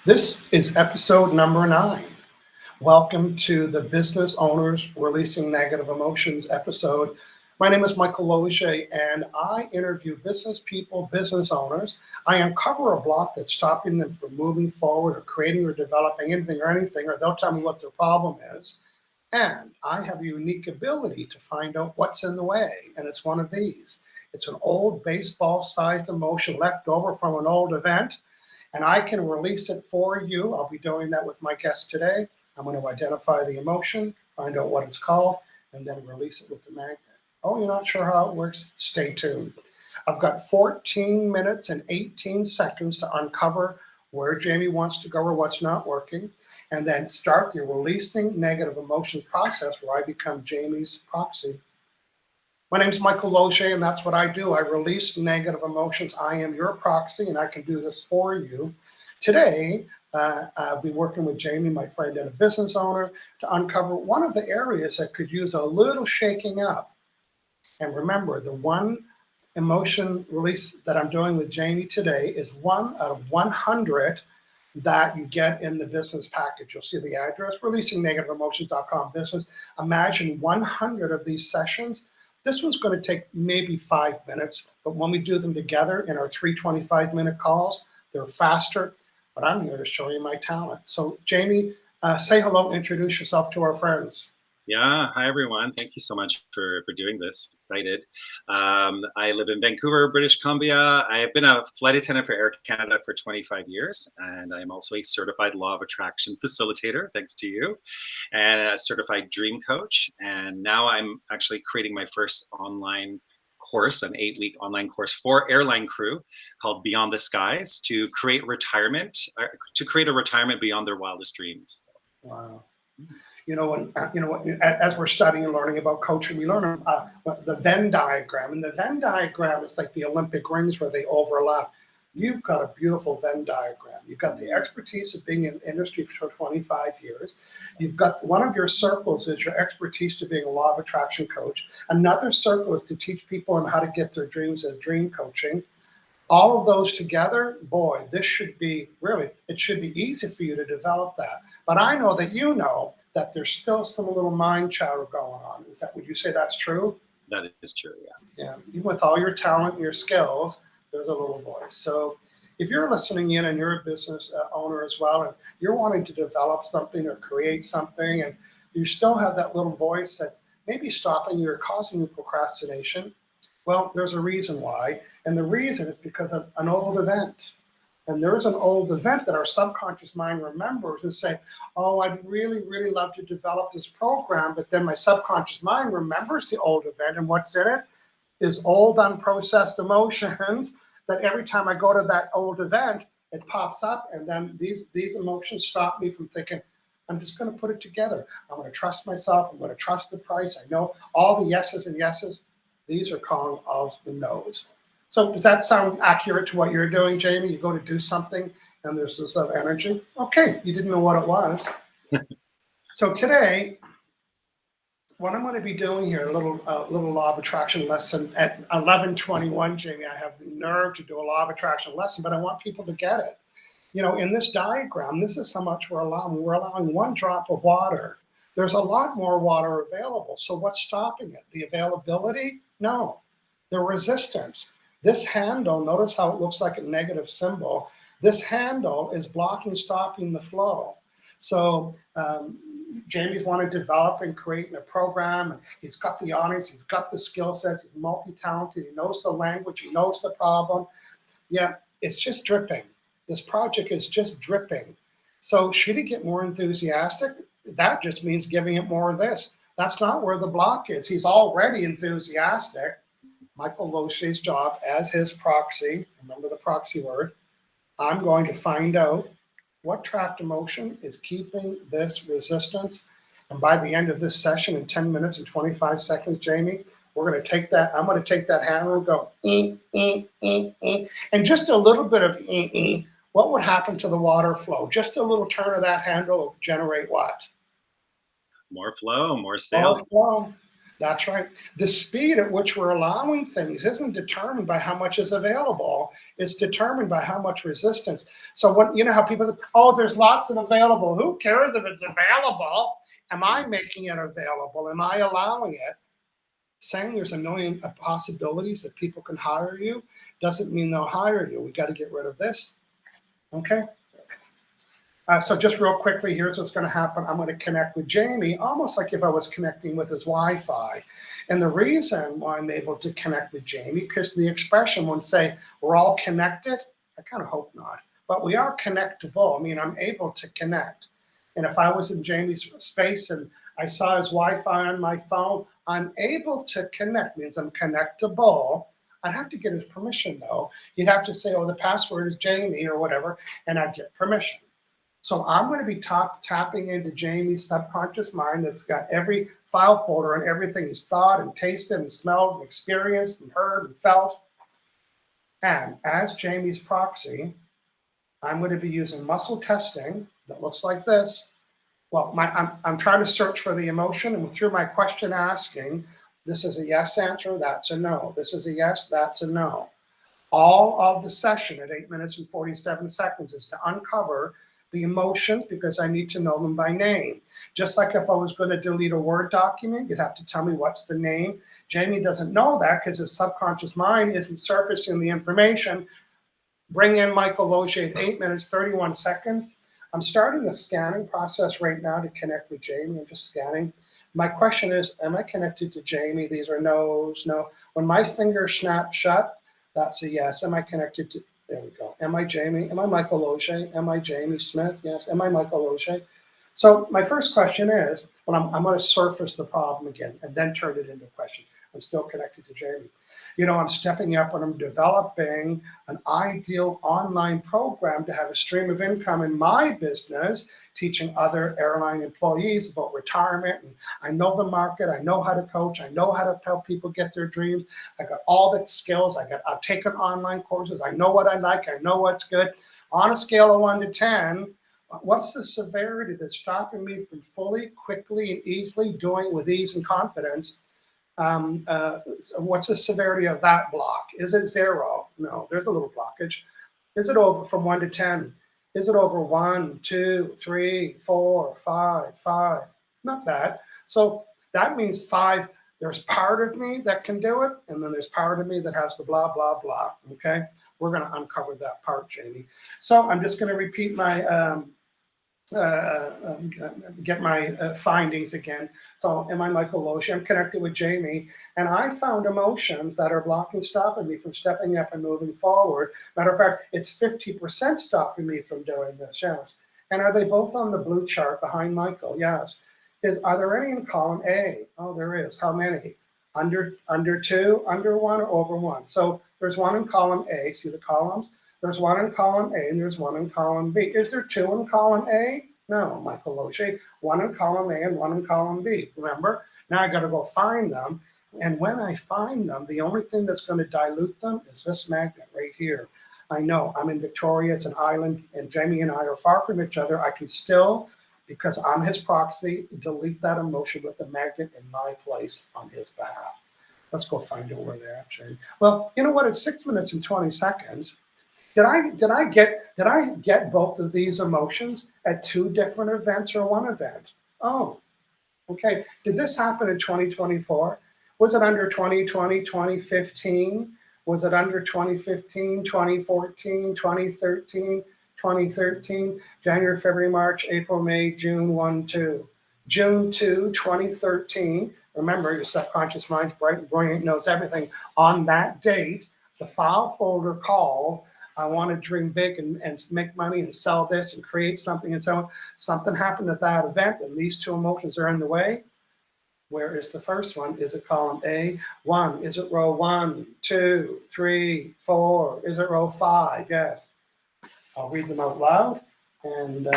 This is episode number 9. Welcome to the Business Owners Releasing Negative Emotions episode. My name is Michael Losier, and I interview business people, business owners. I uncover a block that's stopping them from moving forward or creating or developing anything, or they'll tell me what their problem is. And I have a unique ability to find out what's in the way, and it's one of these. It's an old baseball-sized emotion left over from an old event, and I can release it for you. I'll be doing that with my guest today. I'm going to identify the emotion, find out what it's called, and then release it with the magnet. Oh, you're not sure how it works? Stay tuned. I've got 14 minutes and 18 seconds to uncover where Jamie wants to go or what's not working, and then start the releasing negative emotions process where I become Jamie's proxy. My name is Michael Losier, and that's what I do. I release negative emotions. I am your proxy, and I can do this for you. Today, I'll be working with Jamie, my friend and a business owner, to uncover one of the areas that could use a little shaking up. And remember, the one emotion release that I'm doing with Jamie today is 1 out of 100 that you get in the business package. You'll see the address, releasingnegative-emotions.com business. Imagine 100 of these sessions. This one's going to take maybe 5 minutes, but when we do them together in our 325-minute calls, they're faster. But I'm here to show you my talent. So, Jamie, say hello, introduce yourself to our friends. Yeah, hi everyone. Thank you so much for doing this. Excited. I live in Vancouver, British Columbia. I have been a flight attendant for Air Canada for 25 years, and I'm also a certified law of attraction facilitator, thanks to you, and a certified dream coach. And now I'm actually creating my first online course, an 8-week online course for airline crew called Beyond the Skies to create a retirement beyond their wildest dreams. Wow. As we're studying and learning about coaching, we learn the Venn diagram. And the Venn diagram is like the Olympic rings where they overlap. You've got a beautiful Venn diagram. You've got the expertise of being in the industry for 25 years. You've got one of your circles is your expertise to being a law of attraction coach. Another circle is to teach people on how to get their dreams as dream coaching. All of those together, boy, it should be easy for you to develop that. But I know that there's still some little mind chatter going on. Would you say that's true? That is true, yeah. Yeah, even with all your talent and your skills, there's a little voice. So if you're listening in and you're a business owner as well, and you're wanting to develop something or create something, and you still have that little voice that maybe stopping you or causing you procrastination, well, there's a reason why. And the reason is because of an old event. And there's an old event that our subconscious mind remembers and say, oh, I'd really, really love to develop this program. But then my subconscious mind remembers the old event. And what's in it is old unprocessed emotions that every time I go to that old event, it pops up. And then these emotions stop me from thinking, I'm just going to put it together. I'm going to trust myself. I'm going to trust the price. I know all the yeses and yeses. These are calling all the no's. So does that sound accurate to what you're doing, Jamie? You go to do something and there's this energy. Okay, you didn't know what it was. So today, what I'm going to be doing here, a little law of attraction lesson at 11:21, Jamie. I have the nerve to do a law of attraction lesson, but I want people to get it. In this diagram, this is how much we're allowing. We're allowing 1 drop of water. There's a lot more water available. So what's stopping it? The availability? No. The resistance. This handle, notice how it looks like a negative symbol. This handle is blocking, stopping the flow. So Jamie's want to develop and create a program, and he's got the audience, he's got the skill sets, he's multi-talented, he knows the language, he knows the problem. Yeah, it's just dripping. This project is just dripping. So should he get more enthusiastic? That just means giving it more of this. That's not where the block is. He's already enthusiastic. Michael Losier's job as his proxy, remember the proxy word, I'm going to find out what trapped emotion is keeping this resistance. And by the end of this session in 10 minutes and 25 seconds, Jamie, I'm going to take that handle and go, and just a little bit of, what would happen to the water flow? Just a little turn of that handle will generate what? More flow, more sales. More flow. That's right. The speed at which we're allowing things isn't determined by how much is available. It's determined by how much resistance. So when you know how people say, "Oh, there's lots of available." Who cares if it's available? Am I making it available? Am I allowing it? Saying there's a million possibilities that people can hire you doesn't mean they'll hire you. We got to get rid of this. Okay. So just real quickly, here's what's going to happen. I'm going to connect with Jamie almost like if I was connecting with his Wi-Fi. And the reason why I'm able to connect with Jamie, because the expression would say we're all connected. I kind of hope not, but we are connectable. I mean, I'm able to connect. And if I was in Jamie's space and I saw his Wi-Fi on my phone, I'm able to connect, means I'm connectable. I'd have to get his permission though. You'd have to say, oh, the password is Jamie or whatever, and I'd get permission. So I'm going to be tapping into Jamie's subconscious mind that's got every file folder and everything he's thought and tasted and smelled and experienced and heard and felt. And as Jamie's proxy, I'm going to be using muscle testing that looks like this. Well, I'm trying to search for the emotion, and through my question asking, this is a yes answer, that's a no. This is a yes, that's a no. All of the session at 8 minutes and 47 seconds is to uncover the emotions because I need to know them by name. Just like if I was going to delete a Word document, you'd have to tell me what's the name. Jamie doesn't know that because his subconscious mind isn't surfacing the information. Bring in Michael Losier at 8 minutes, 31 seconds. I'm starting the scanning process right now to connect with Jamie. I'm just scanning. My question is, am I connected to Jamie? These are no's, no. When my fingers snap shut, that's a yes. Am I connected to, there we go. Am I Jamie? Am I Michael Losier? Am I Jamie Smith? Yes. Am I Michael Losier? So my first question is, well, I'm going to surface the problem again and then turn it into a question. I'm still connected to Jamie. You know, I'm stepping up and I'm developing an ideal online program to have a stream of income in my business, teaching other airline employees about retirement. And I know the market. I know how to coach. I know how to help people get their dreams. I got all the skills. I've taken online courses. I know what I like. I know what's good. On a scale of 1 to 10, what's the severity that's stopping me from fully, quickly, and easily doing with ease and confidence? What's the severity of that block? Is it 0? No, there's a little blockage. Is it over from 1 to 10? Is it over 1, 2, 3, 4, 5, 5? Not bad. So that means 5. There's part of me that can do it, and then there's part of me that has the blah, blah, blah. Okay? We're going to uncover that part, Jamie. So I'm just going to repeat my get my findings again. So am I Michael Losier? I'm connected with Jamie, and I found emotions that are blocking, stopping me from stepping up and moving forward. Matter of fact, it's 50% stopping me from doing this, yes. And are they both on the blue chart behind Michael? Yes. Are there any in column A? Oh, there is. How many? Under 2, under 1, or over 1? So there's 1 in column A. See the columns? There's 1 in column A and there's 1 in column B. Is there 2 in column A? No, Michael Losier. 1 in column A and 1 in column B. Remember? Now I got to go find them. And when I find them, the only thing that's going to dilute them is this magnet right here. I know I'm in Victoria. It's an island, and Jamie and I are far from each other. I can still, because I'm his proxy, delete that emotion with the magnet in my place on his behalf. Let's go find out where they're at, Jamie. Well, you know what? It's 6 minutes and 20 seconds. Did I get both of these emotions at 2 different events or 1 event? Oh, okay. Did this happen in 2024? Was it under 2020, 2015? Was it under 2015, 2014, 2013, 2013? January, February, March, April, May, June, 1, 2. June 2, 2013. Remember, your subconscious mind's bright and brilliant, knows everything. On that date, the file folder called I want to dream big and make money and sell this and create something and so on. Something happened at that event and these 2 emotions are in the way. Where is the first one? Is it column A? 1. Is it row 1, 2, 3, 4? Is it row 5? Yes. I'll read them out loud. And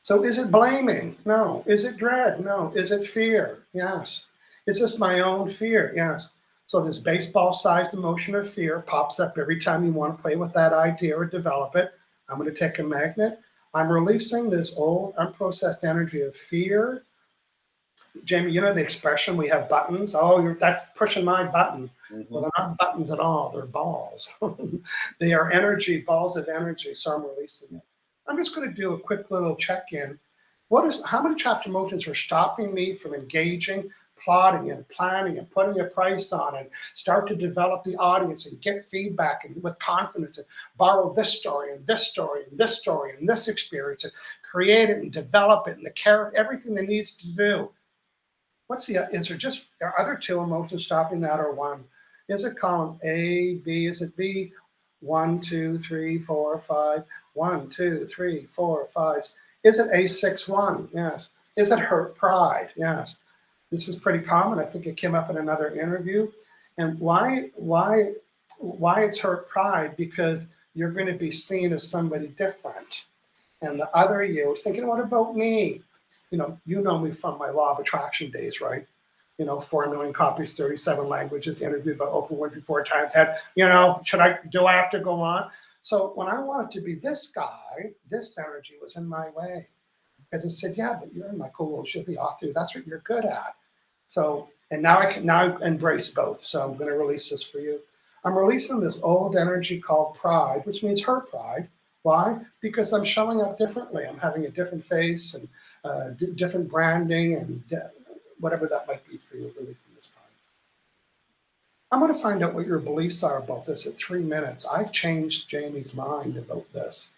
so is it blaming? No. Is it dread? No. Is it fear? Yes. Is this my own fear? Yes. So this baseball-sized emotion of fear pops up every time you want to play with that idea or develop it. I'm going to take a magnet. I'm releasing this old, unprocessed energy of fear, Jamie, you know the expression, we have buttons? Oh, that's pushing my button. Well, they're not buttons at all. They're balls. They are energy, balls of energy. So I'm releasing it. I'm just going to do a quick little check-in. How many chapter motions are stopping me from engaging, plotting and planning and putting a price on and start to develop the audience and get feedback and with confidence and borrow this story and this story and this story and this experience and create it and develop it and the character, everything that needs to do. Are there two emotions stopping that or one? Is it column A, B? Is it B? 1, 2, 3, 4, 5. 1, 2, 3, 4, 5. Is it A6, 1? Yes. Is it hurt pride? Yes. This is pretty common. I think it came up in another interview. And why it's hurt pride? Because you're going to be seen as somebody different. And the other you is thinking, what about me? You know me from my law of attraction days, right? 4 million copies, 37 languages, interviewed by Oprah Winfrey 4 times. Do I have to go on? So when I wanted to be this guy, this energy was in my way. Because it said, yeah, but you're Michael, you're the author. That's what you're good at. So, and now I embrace both. So I'm going to release this for you. I'm releasing this old energy called pride, which means hurt pride. Why? Because I'm showing up differently. I'm having a different face and different branding and whatever that might be for you, releasing this pride. I'm going to find out what your beliefs are about this at 3 minutes. I've changed Jamie's mind about this.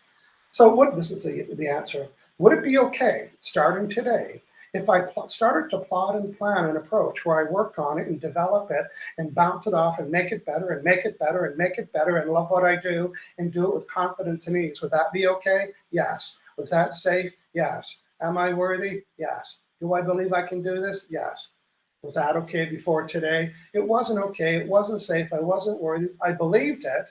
So this is the answer. Would it be okay, starting today, if I started to plot and plan an approach where I work on it and develop it and bounce it off and make it better and make it better and make it better and love what I do and do it with confidence and ease? Would that be okay? Yes. Was that safe? Yes. Am I worthy? Yes. Do I believe I can do this? Yes. Was that okay before today? It wasn't okay. It wasn't safe. I wasn't worthy. I believed it,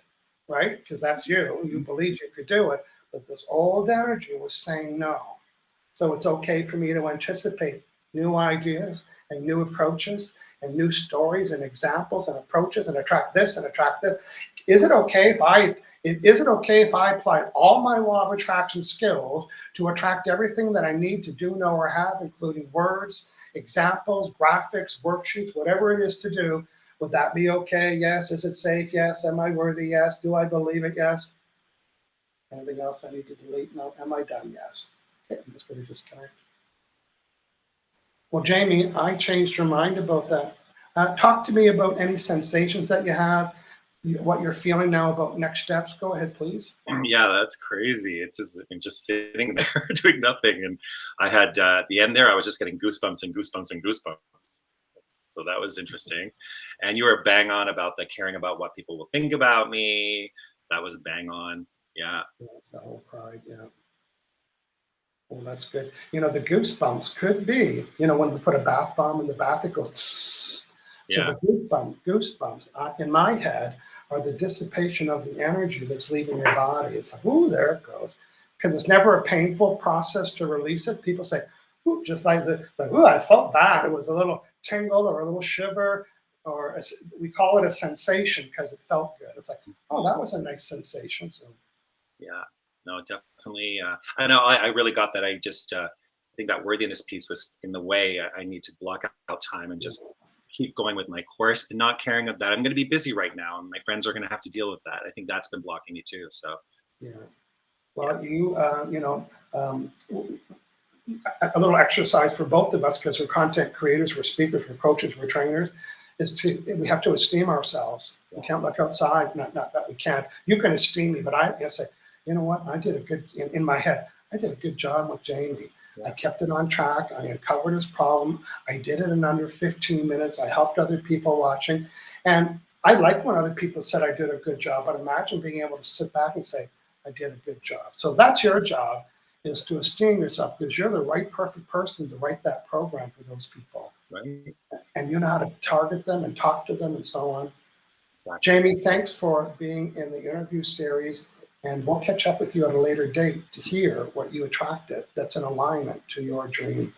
right? Because that's you. You believed you could do it. But this old energy was saying no. So it's okay for me to anticipate new ideas and new approaches and new stories and examples and approaches and attract this and attract this. Is it okay if I apply all my law of attraction skills to attract everything that I need to do, know, or have, including words, examples, graphics, worksheets, whatever it is to do? Would that be okay? Yes. Is it safe? Yes. Am I worthy? Yes. Do I believe it? Yes. Anything else I need to delete? No. Am I done? Yes. Okay, I'm just going to disconnect. Well, Jamie, I changed your mind about that. Talk to me about any sensations that you have, what you're feeling now about next steps. Go ahead, please. Yeah, that's crazy. It's just sitting there doing nothing. And I had at the end there, I was just getting goosebumps and goosebumps and goosebumps. So that was interesting. And you were bang on about the caring about what people will think about me. That was bang on. Yeah. The whole pride, yeah. Well, that's good. The goosebumps could be, when we put a bath bomb in the bath, it goes tss. Yeah. So the goosebumps in my head are the dissipation of the energy that's leaving your body. It's like, ooh, there it goes. Because it's never a painful process to release it. People say, ooh, just like ooh, I felt that. It was a little tingle or a little shiver, or we call it a sensation because it felt good. It's like, oh, that was a nice sensation. So, yeah. No, definitely. I know I really got that. I think that worthiness piece was in the way. I need to block out time and just keep going with my course and not caring of that. I'm going to be busy right now and my friends are going to have to deal with that. I think that's been blocking me too. So, yeah. Well, a little exercise for both of us, because we're content creators, we're speakers, we're coaches, we're trainers, we have to esteem ourselves. We can't look outside. Not that we can't. You can esteem me, but I say, you know what? I did a good, in my head, I did a good job with Jamie. I kept it on track. I uncovered his problem. I did it in under 15 minutes. I helped other people watching. And I like when other people said I did a good job, but imagine being able to sit back and say, I did a good job. So that's your job, is to esteem yourself, because you're the right, perfect person to write that program for those people. right. And you know how to target them and talk to them and so on. Exactly. Jamie, thanks for being in the interview series. And we'll catch up with you at a later date to hear what you attracted that's in alignment to your dream.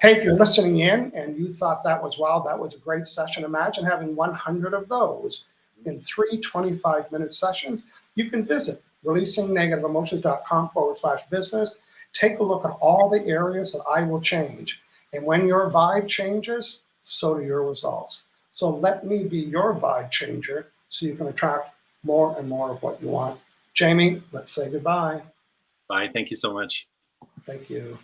Hey, if you're listening in and you thought that was wow, that was a great session, imagine having 100 of those in 3 25-minute sessions. You can visit releasingnegativeemotions.com/business. Take a look at all the areas that I will change. And when your vibe changes, so do your results. So let me be your vibe changer so you can attract more and more of what you want. Jamie, let's say goodbye. Bye. Thank you so much. Thank you.